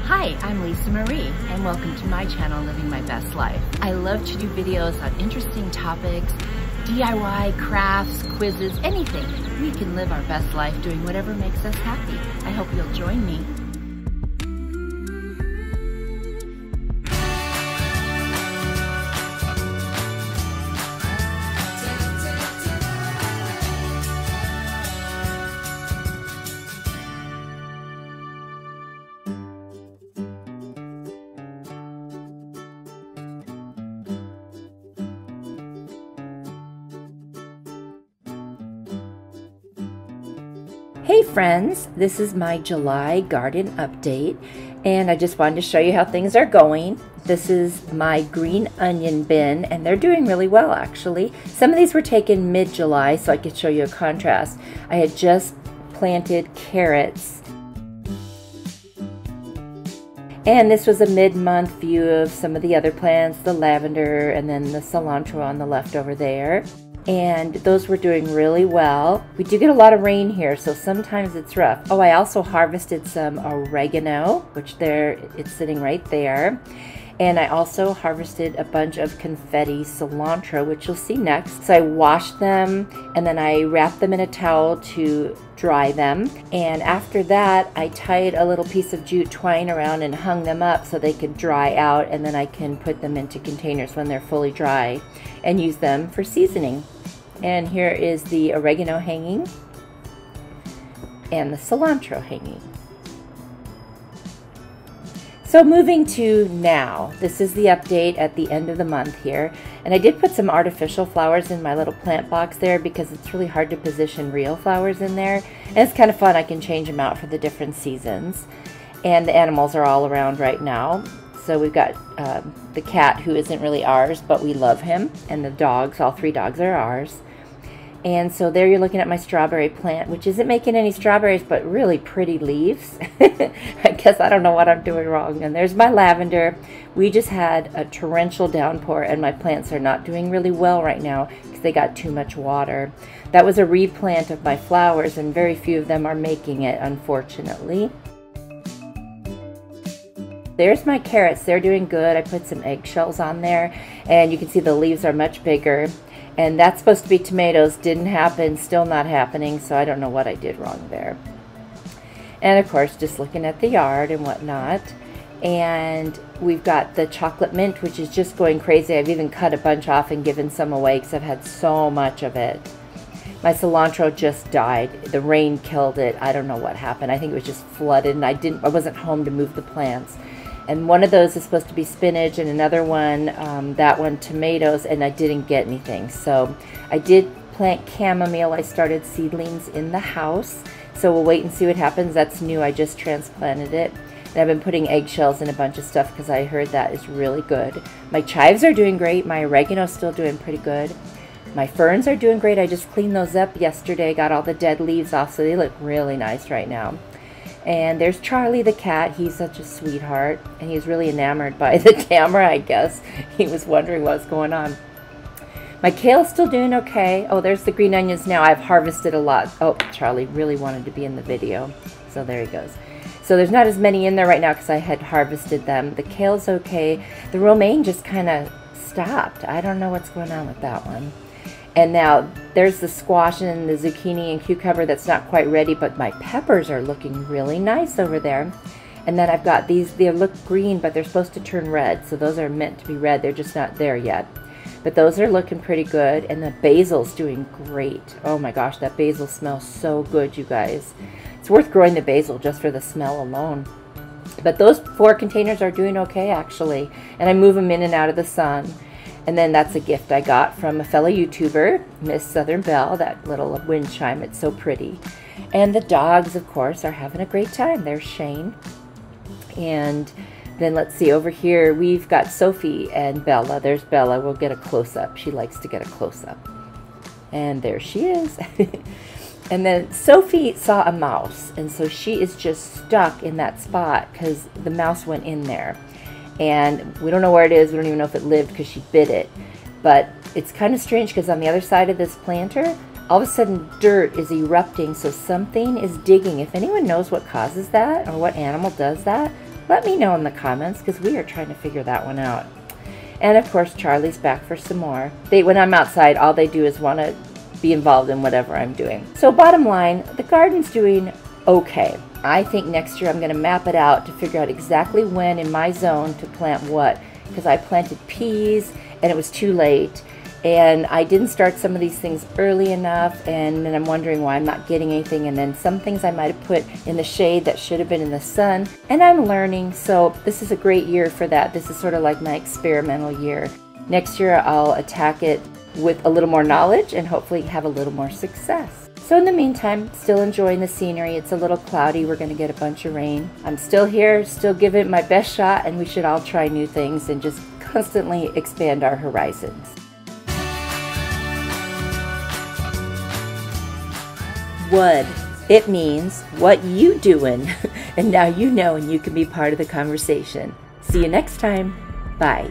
Hi, I'm Lisa Marie, and welcome to my channel, Living My Best Life. I love to do videos on interesting topics, DIY, crafts, quizzes, anything. We can live our best life doing whatever makes us happy. I hope you'll join me. Hey friends, this is my July garden update, and I just wanted to show you how things are going. This is my green onion bin, and they're doing really well actually. Some of these were taken mid-July, so I could show you a contrast. I had just planted carrots, and this was a mid-month view of some of the other plants, the lavender and then the cilantro on the left over there. And those were doing really well. We do get a lot of rain here, so sometimes it's rough. Oh, I also harvested some oregano, which it's sitting right there. And I also harvested a bunch of confetti cilantro, which you'll see next. So I washed them, and then I wrapped them in a towel to dry them. And after that, I tied a little piece of jute twine around and hung them up so they could dry out, and then I can put them into containers when they're fully dry and use them for seasoning. And here is the oregano hanging and the cilantro hanging. So moving to now, this is the update at the end of the month here. And I did put some artificial flowers in my little plant box there because it's really hard to position real flowers in there. And it's kind of fun, I can change them out for the different seasons. And the animals are all around right now. So we've got the cat, who isn't really ours, but we love him. And the dogs, all 3 dogs are ours. And so there you're looking at my strawberry plant, which isn't making any strawberries, but really pretty leaves. I guess I don't know what I'm doing wrong. And there's my lavender. We just had a torrential downpour, and my plants are not doing really well right now because they got too much water. That was a replant of my flowers, and very few of them are making it, unfortunately. There's my carrots. They're doing good. I put some eggshells on there, and you can see the leaves are much bigger. And that's supposed to be tomatoes. Didn't happen, still not happening, so I don't know what I did wrong there. And of course, just looking at the yard and whatnot. And we've got the chocolate mint, which is just going crazy. I've even cut a bunch off and given some away because I've had so much of it. My cilantro just died. The rain killed it. I don't know what happened. I think it was just flooded, and I wasn't home to move the plants. And one of those is supposed to be spinach, and another one, that one, tomatoes, and I didn't get anything. So I did plant chamomile. I started seedlings in the house. So we'll wait and see what happens. That's new. I just transplanted it. And I've been putting eggshells in a bunch of stuff because I heard that is really good. My chives are doing great. My oregano's still doing pretty good. My ferns are doing great. I just cleaned those up yesterday, got all the dead leaves off, so they look really nice right now. And there's Charlie the cat. He's such a sweetheart, and he's really enamored by the camera, I guess. He was wondering what's going on. My kale's still doing okay. Oh, there's the green onions now. I've harvested a lot. Oh, Charlie really wanted to be in the video, so there he goes. So there's not as many in there right now because I had harvested them. The kale's okay. The romaine just kind of stopped. I don't know what's going on with that one. And now there's the squash and the zucchini and cucumber that's not quite ready, but my peppers are looking really nice over there. And then I've got these, they look green, but they're supposed to turn red. So those are meant to be red. They're just not there yet. But those are looking pretty good. And the basil's doing great. Oh my gosh, that basil smells so good, you guys. It's worth growing the basil just for the smell alone. But those 4 containers are doing okay, actually. And I move them in and out of the sun. And then that's a gift I got from a fellow YouTuber, Miss Southern Belle, that little wind chime. It's so pretty. And the dogs, of course, are having a great time. There's Shane. And then let's see, over here we've got Sophie and Bella. There's Bella. We'll get a close-up. She likes to get a close-up. And there she is. And then Sophie saw a mouse, and so she is just stuck in that spot because the mouse went in there. And we don't know where it is. We don't even know if it lived because she bit it. But it's kind of strange because on the other side of this planter, all of a sudden dirt is erupting, so something is digging. If anyone knows what causes that or what animal does that, Let me know in the comments because we are trying to figure that one out. And of course, Charlie's back for some more. When I'm outside, all they do is want to be involved in whatever I'm doing. So bottom line, the garden's doing okay. I think next year I'm going to map it out to figure out exactly when in my zone to plant what, because I planted peas and it was too late, and I didn't start some of these things early enough, and then I'm wondering why I'm not getting anything, and then some things I might have put in the shade that should have been in the sun, and I'm learning. So this is a great year for that. This is sort of like my experimental year. Next year I'll attack it with a little more knowledge and hopefully have a little more success. So in the meantime, still enjoying the scenery. It's a little cloudy. We're going to get a bunch of rain. I'm still here, still giving it my best shot, and we should all try new things and just constantly expand our horizons. WUD. It means what you doing. And now you know, and you can be part of the conversation. See you next time. Bye.